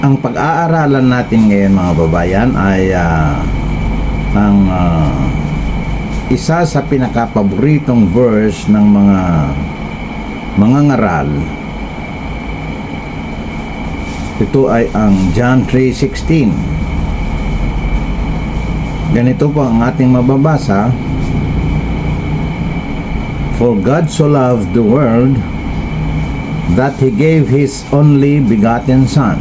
Ang pag-aaralan natin ngayon mga babayan ay ang isa sa pinakapaboritong verse ng mga ngaral. Ito ay ang John 3:16. Ganito po ang ating mababasa. For God so loved the world that He gave His only begotten Son,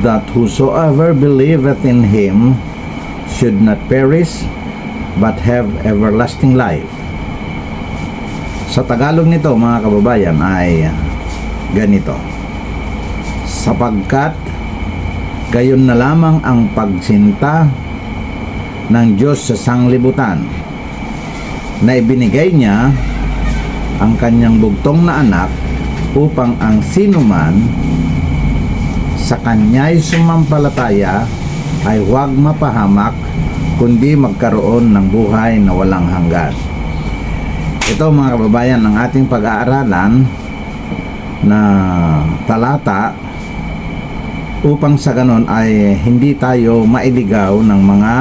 that whosoever believeth in Him should not perish, but have everlasting life. Sa Tagalog nito mga kababayan ay ganito: sapagkat gayon na lamang ang pagsinta ng Diyos sa sanglibutan, na ibinigay niya ang kanyang bugtong na anak upang ang sinuman sa kanya'y sumampalataya ay huwag mapahamak, kundi magkaroon ng buhay na walang hanggan. Ito mga kababayan ang ating pag-aaralan na talata, upang sa ganon ay hindi tayo mailigaw ng mga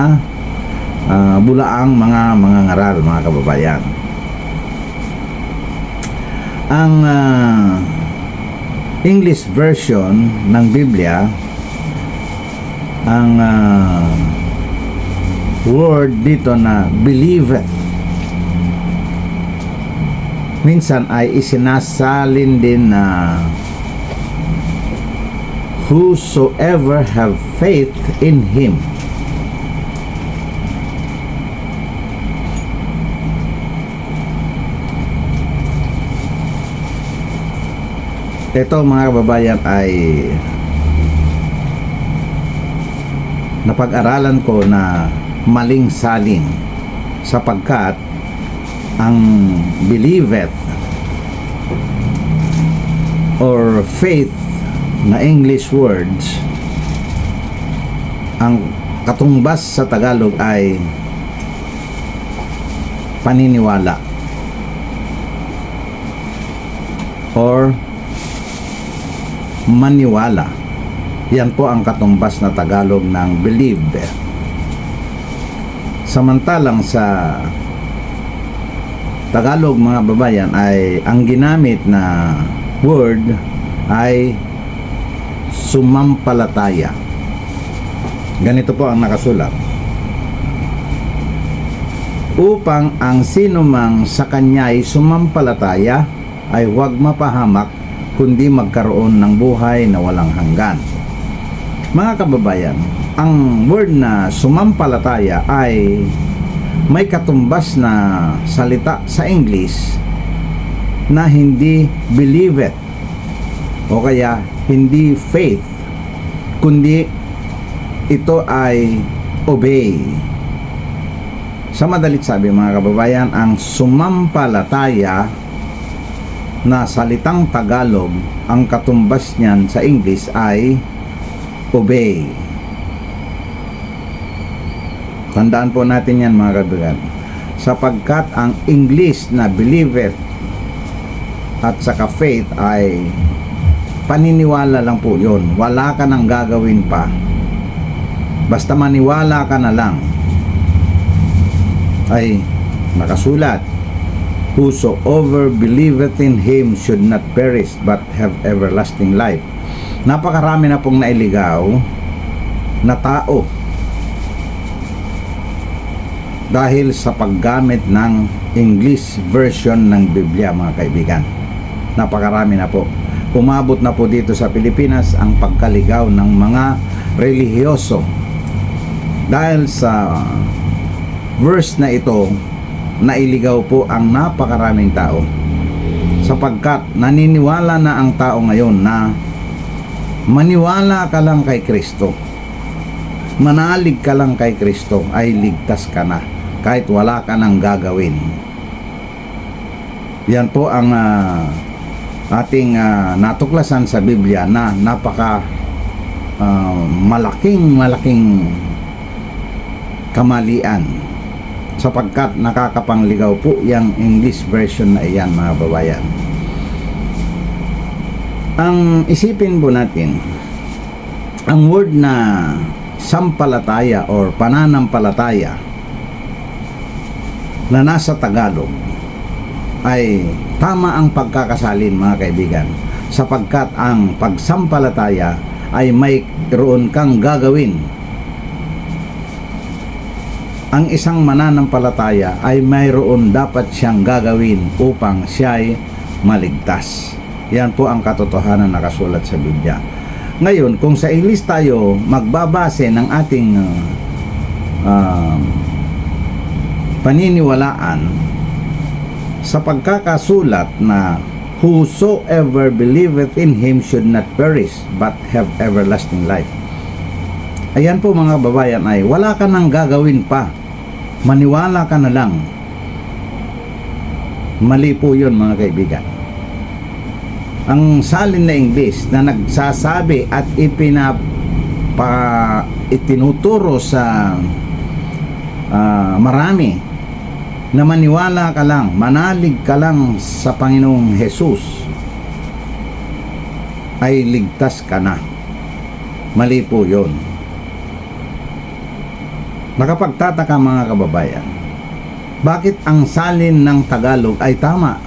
bulaang mga ngaral mga kababayan. Ang English version ng Biblia, ang word dito na believeth minsan ay isinasalin din na whosoever have faith in Him. Ito mga kababayan ay napag-aralan ko na maling salin, sapagkat ang believeth or faith na English words, ang katumbas sa Tagalog ay paniniwala or maniwala. Yan po ang katumbas na Tagalog ng believe. Samantalang sa Tagalog mga babayan ay ang ginamit na word ay sumampalataya. Ganito po ang nakasulat: upang ang sinumang sa kanya'y sumampalataya ay huwag mapahamak, kundi magkaroon ng buhay na walang hanggan. Mga kababayan, ang word na sumampalataya ay may katumbas na salita sa English na hindi believeth o kaya hindi faith, kundi ito ay obey. Sa madalit sabi mga kababayan, ang sumampalataya na salitang Tagalog, ang katumbas niyan sa English ay obey. Tandaan po natin yan mga kababayan, sapagkat ang English na believeth at saka faith ay paniniwala lang po yun. Wala ka nang gagawin pa, basta maniwala ka na lang. Ay nakasulat, whosoever believeth in Him should not perish but have everlasting life. Napakarami na pong nailigaw na tao dahil sa paggamit ng English version ng Biblia mga kaibigan. Napakarami na po. Umabot na po dito sa Pilipinas ang pagkaligaw ng mga relihiyoso dahil sa verse na ito. Nailigaw po ang napakaraming tao, sapagkat naniniwala na ang tao ngayon na maniwala ka lang kay Kristo, manalig ka lang kay Kristo ay ligtas ka na kahit wala ka nang gagawin. Yan po ang ating natuklasan sa Biblia na napaka malaking kamalian, sapagkat nakakapangligaw po yung English version na iyan mga babayan. Ang isipin po natin, ang word na sampalataya or pananampalataya na nasa Tagalog ay tama ang pagkakasalin, mga kaibigan, sapagkat ang pagsampalataya ay mayroon kang gagawin. Ang isang mananampalataya ay mayroon dapat siyang gagawin upang siya ay maligtas. Yan po ang katotohanan na nakasulat sa Biblia. Ngayon, kung sa English tayo magbabase ng ating paniniwalaan sa pagkakasulat na whosoever believeth in him should not perish but have everlasting life. Ayan po, mga babayan, ay wala ka nang gagawin pa. Maniwala ka na lang. Mali po yun, mga kaibigan. Ang salin na English na nagsasabi at itinuturo sa marami na maniwala ka lang, manalig ka lang sa Panginoong Jesus, ay ligtas ka na. Mali po yun. Nakapagtataka, mga kababayan, bakit ang salin ng Tagalog ay tama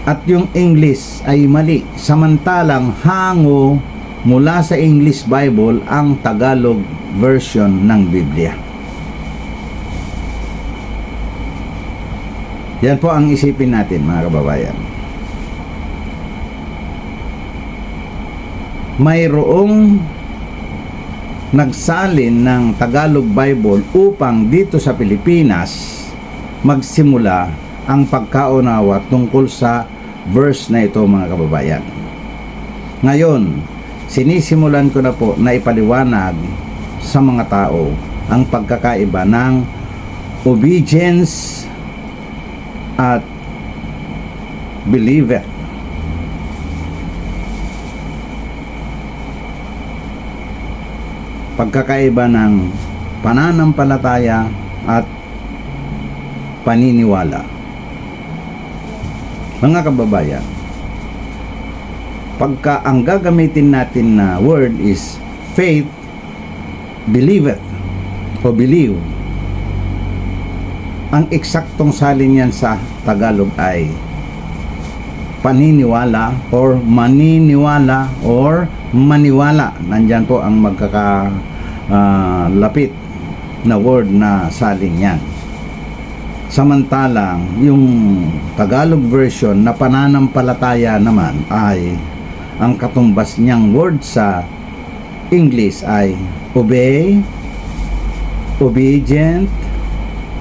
at yung English ay mali, samantalang hango mula sa English Bible ang Tagalog version ng Biblia? Yan po ang isipin natin, mga kababayan. Mayroong nagsalin ng Tagalog Bible upang dito sa Pilipinas magsimula ang pagkaunawa tungkol sa verse na ito, mga kababayan. Ngayon, sinisimulan ko na po na ipaliwanag sa mga tao ang pagkakaiba ng obedience at believeth. Pagkakaiba ng pananampalataya at paniniwala. Mga kababayan, pagka ang gagamitin natin na word is faith, believeth o believe, ang eksaktong salin yan sa Tagalog ay paniniwala or maniniwala or maniwala. Nandyan po ang magkakalapit na word na salin yan. Samantalang yung Tagalog version na pananampalataya naman ay ang katumbas niyang word sa English ay obey, obedient,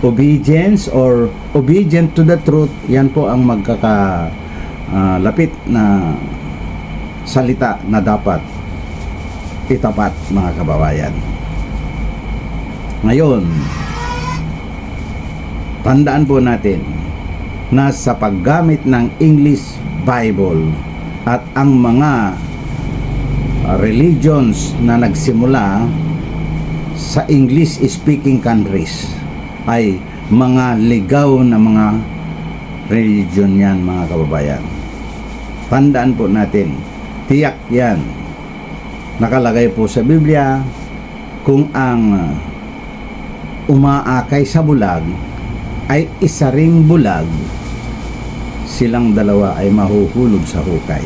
obedience or obedient to the truth. Yan po ang magkakalapit na salita na dapat itapat, mga kababayan. Ngayon, tandaan po natin na sa paggamit ng English Bible at ang mga religions na nagsimula sa English speaking countries ay mga ligaw na mga religion yan, mga kababayan. Tandaan po natin, tiyak yan. Nakalagay po sa Biblia, kung ang umaakay sa bulag ay isa ring bulag, silang dalawa ay mahuhulog sa hukay.